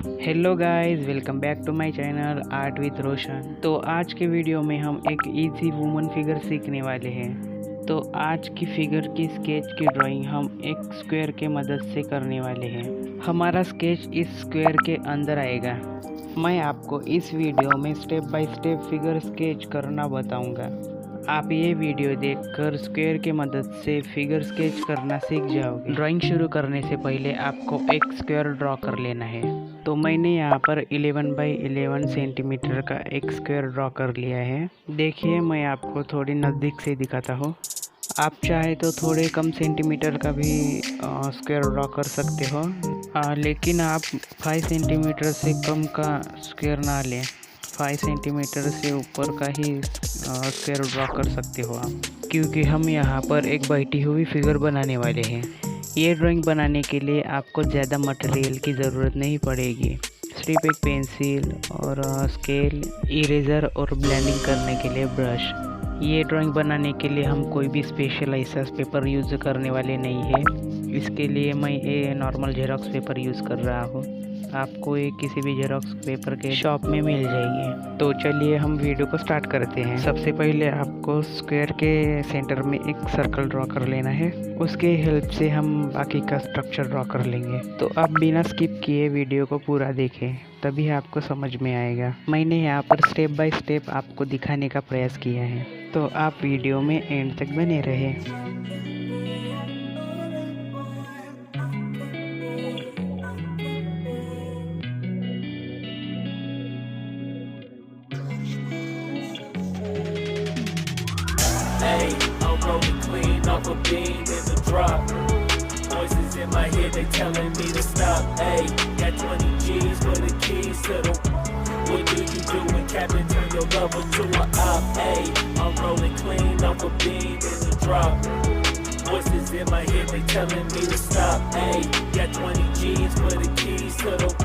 Hello guys, welcome back to my channel art with Roshan. तो आज के वीडियो में हम एक इजी वुमन फिगर सीखने वाले हैं। तो आज की फिगर की स्केच की ड्राइंग हम एक स्क्वायर के मदद से करने वाले हैं। हमारा स्केच इस स्क्वायर के अंदर आएगा। मैं आपको इस वीडियो में step by step figure sketch करना बताऊंगा। आप ये वीडियो देखकर स्क्वायर की मदद से फिगर स्केच करना सीख जाओगे। ड्राइंग शुरू करने से पहले आपको एक स्क्वायर ड्रॉ कर लेना है। तो मैंने यहाँ पर 11 बाई 11 सेंटीमीटर का एक स्क्वायर ड्रॉ कर लिया है। देखिए, मैं आपको थोड़ी नज़दीक से दिखाता हूँ। आप चाहे तो थोड़े कम सेंटीमीटर का भी स्क्वायर ड्रॉ कर सकते हो, लेकिन आप 5 सेंटीमीटर से कम का स्क्वायर ना लें। 5 सेंटीमीटर से ऊपर का ही स्क्वायर ड्रॉ कर सकते हो आप, क्योंकि हम यहाँ पर एक बैठी हुई फिगर बनाने वाले हैं। ये ड्राइंग बनाने के लिए आपको ज़्यादा मटेरियल की ज़रूरत नहीं पड़ेगी। सिर्फ एक पेंसिल और स्केल, इरेज़र और ब्लेंडिंग करने के लिए ब्रश। ये ड्राइंग बनाने के लिए हम कोई भी स्पेशल ऐसा पेपर यूज़ करने वाले नहीं है। इसके लिए मैं ये नॉर्मल जेरॉक्स पेपर यूज़ कर रहा हूँ। आपको ये किसी भी जेरॉक्स पेपर के शॉप में मिल जाएगी। तो चलिए हम वीडियो को स्टार्ट करते हैं। सबसे पहले आपको स्क्वायर के सेंटर में एक सर्कल ड्रॉ कर लेना है। उसके हेल्प से हम बाकी का स्ट्रक्चर ड्रॉ कर लेंगे। तो आप बिना स्किप किए वीडियो को पूरा देखें, तभी आपको समझ में आएगा। मैंने यहाँ पर स्टेप बाय स्टेप आपको दिखाने का प्रयास किया है, तो आप वीडियो में एंड तक बने रहें। Hey, I'm rolling clean off a beam in the drop. Voices in my head, they telling me to stop. Hey, got 20 G's for the keys to the. What do you do when Captain turn your lover to a op? Hey, I'm rolling clean off a beam in the drop. Voices in my head, they telling me to stop. Hey, got 20 G's for the keys to the.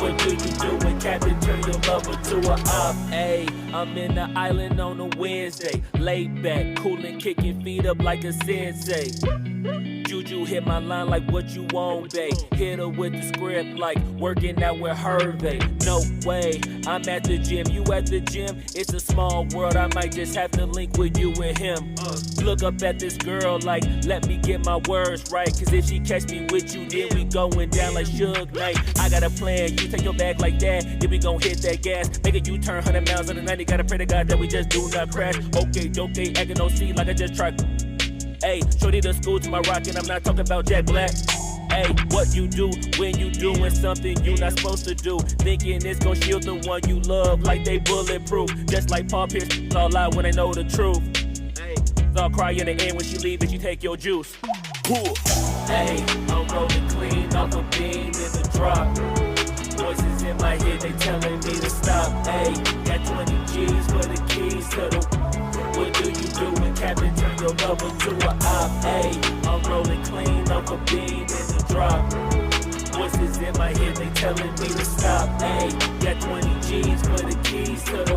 What do you do when Captain turn your lover to a op? Hey, I'm in the island on a Wednesday, laid back, coolin', kicking feet up like a sensei. Juju hit my line like what you want, babe. Hit her with the script like working out with Hervey. No way, I'm at the gym, you at the gym. It's a small world, I might just have to link with you and him. Look up at this girl like, let me get my words right. Cause if she catch me with you, then we going down like Suge Knight. I got a plan, you take your bag like that, then we gon' hit that gas. Make a U-turn 100 miles on the 90, gotta pray to God that we just do not crash. Okay, acting no C like I just tried. Hey, shorty the school to my rock, and I'm not talking about Jack Black. Hey, what you do when you doing something you not supposed to do? Thinking it's gon' shield the one you love like they bulletproof. Just like Paul Pierce, all lie when they know the truth. Hey, I'll cry in the end when she leave and she take your juice. Hey, I'm rolling clean off a beam in the drop. Voices in my head, they telling me to stop. Hey, got 20 G's for the keys to the. What do you do when Captain turn your lover to a op? Hey, I'm rolling clean off a beam in the drop. Voices in my head, they telling me to stop. Hey, got 20 G's for the keys to the.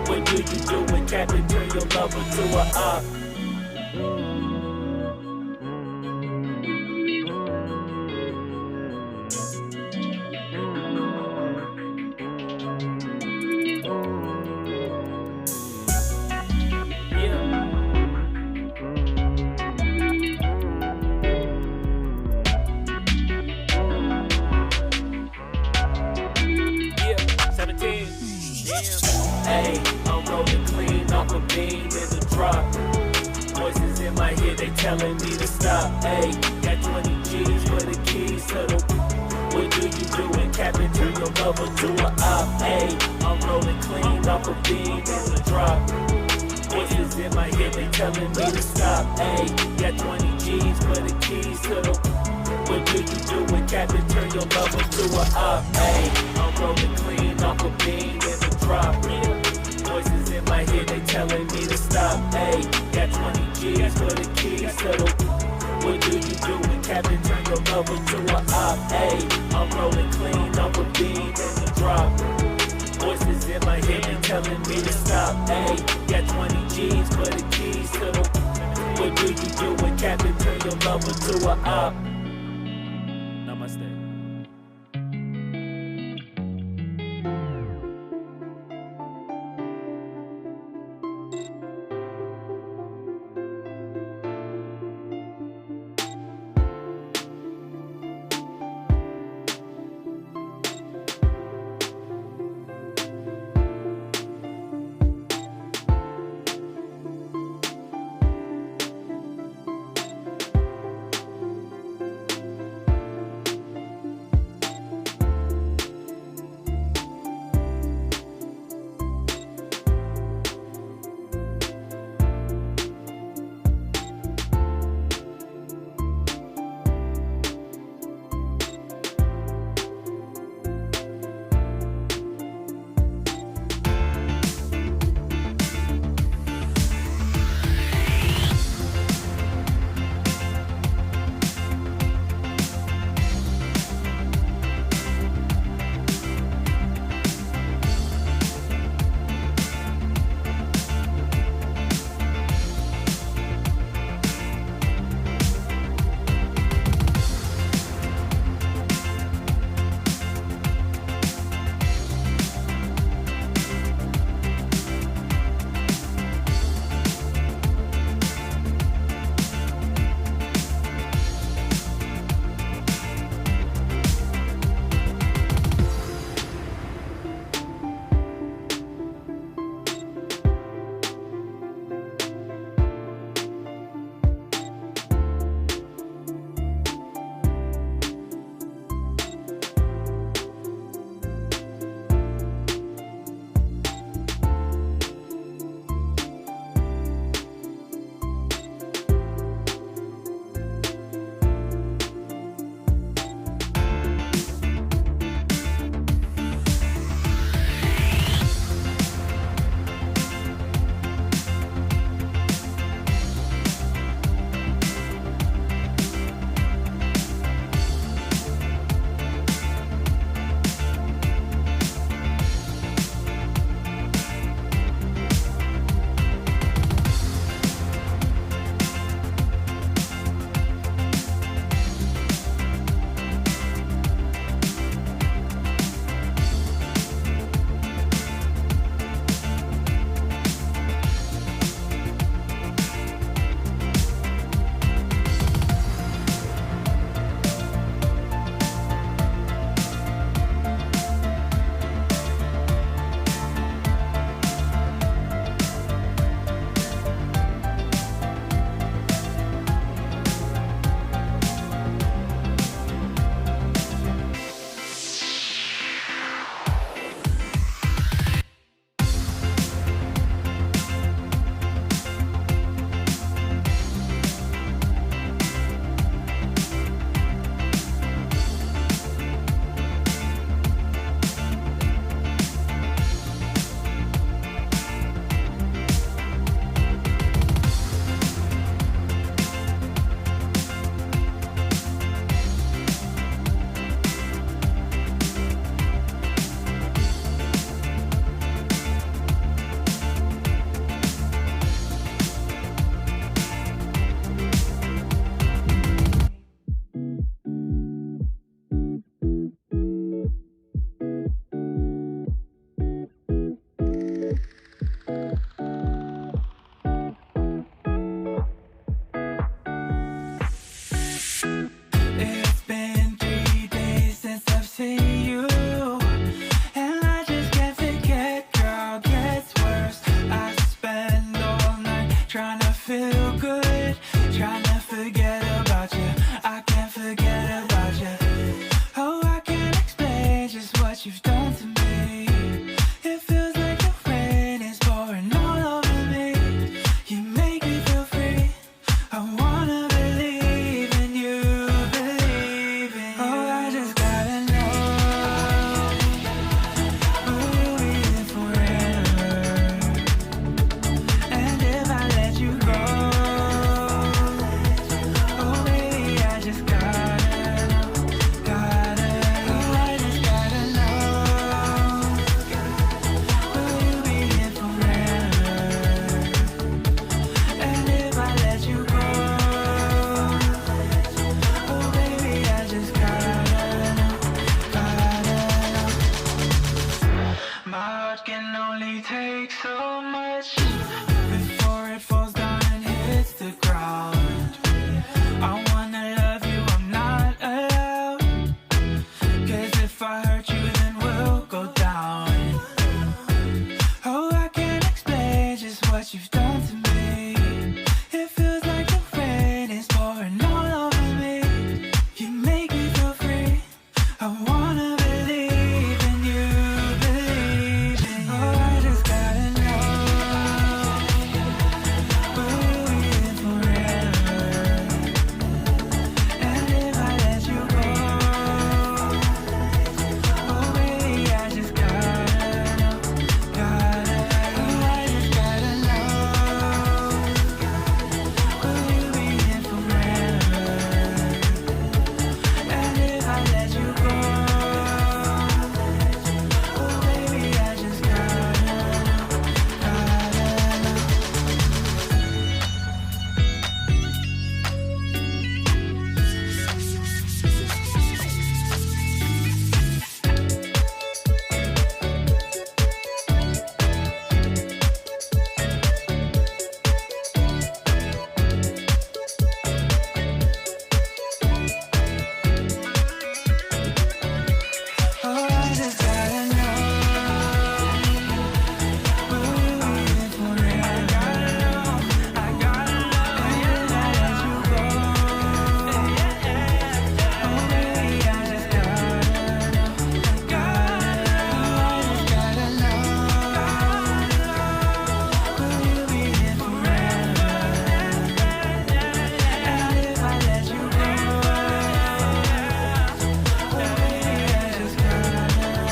What do you do when Captain turn your lover to a op? Hey, I'm rolling clean off a beam in the drop. Voices in my head, they telling me to stop. Hey, got 20 G's for the keys to the. What do you do when Captain turn your lover to a op? Hey, I'm rolling clean off a beam in the drop. Voices in my head, they telling me to stop. Hey, got 20 G's for the keys to the. What do you do when Captain turn your lover to a op? Hey, I'm rolling clean off a beam in the drop. Voices in my head, they telling me to stop. Hey, got 20 G's for the keys to the. What do you do when Captain turn your lover to a op? Hey, I'm rolling clean off a beam in the drop. Voices in my head, they telling me to stop. Hey, got 20 G's for the keys to the. What do you do when Captain turn your lover to a op? Namaste. If I hurt you, then we'll go down. Oh, I can't explain just what you've done to me. It feels like the rain is pouring all over me. You make me feel free. I wanna believe in you, believe in you. Oh, I just gotta know, will you be here forever? And if I let you go, oh baby, I just gotta know, gotta, oh, I just gotta know, will you be here forever? And if I let you go, oh baby, I just gotta know, oh, I just gotta know, will you be here forever? I gotta know, and if I let you go, oh baby, I just gotta know, I just gotta know, will you be here forever? And if I let you go, oh baby, I just gotta know,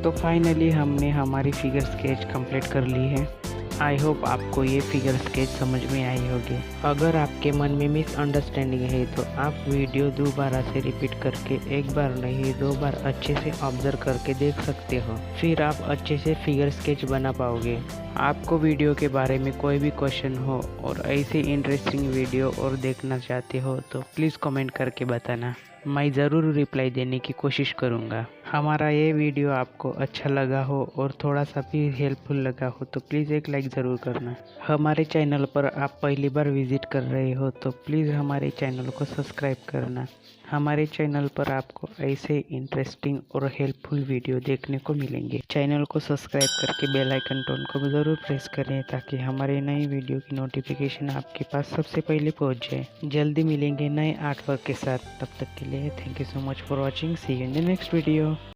तो finally हमने हमारी figure sketch complete कर ली है। I hope आपको ये figure sketch समझ में आई होगी। अगर आपके मन में मिसअंडरस्टैंडिंग है तो आप वीडियो दोबारा से रिपीट करके एक बार नहीं 2 बार अच्छे से ऑब्जर्व करके देख सकते हो, फिर आप अच्छे से फिगर स्केच बना पाओगे। आपको वीडियो के बारे में कोई भी क्वेश्चन हो और ऐसे इंटरेस्टिंग वीडियो और देखना चाहते हो तो प्लीज़ कमेंट करके बताना, मैं ज़रूर रिप्लाई देने की कोशिश करूँगा। हमारा ये वीडियो आपको अच्छा लगा हो और थोड़ा सा भी हेल्पफुल लगा हो तो प्लीज़ एक लाइक ज़रूर करना। हमारे चैनल पर आप पहली बार विज़िट कर रहे हो तो प्लीज़ हमारे चैनल को सब्सक्राइब करना। हमारे चैनल पर आपको ऐसे इंटरेस्टिंग और हेल्पफुल वीडियो देखने को मिलेंगे। चैनल को सब्सक्राइब करके बेल आइकन टोन को ज़रूर प्रेस करें ताकि हमारे नई वीडियो की नोटिफिकेशन आपके पास सबसे पहले पहुंच जाए। जल्दी मिलेंगे नए आर्टवर्क के साथ, तब तक के लिए thank you so much for watching. See you in the next video.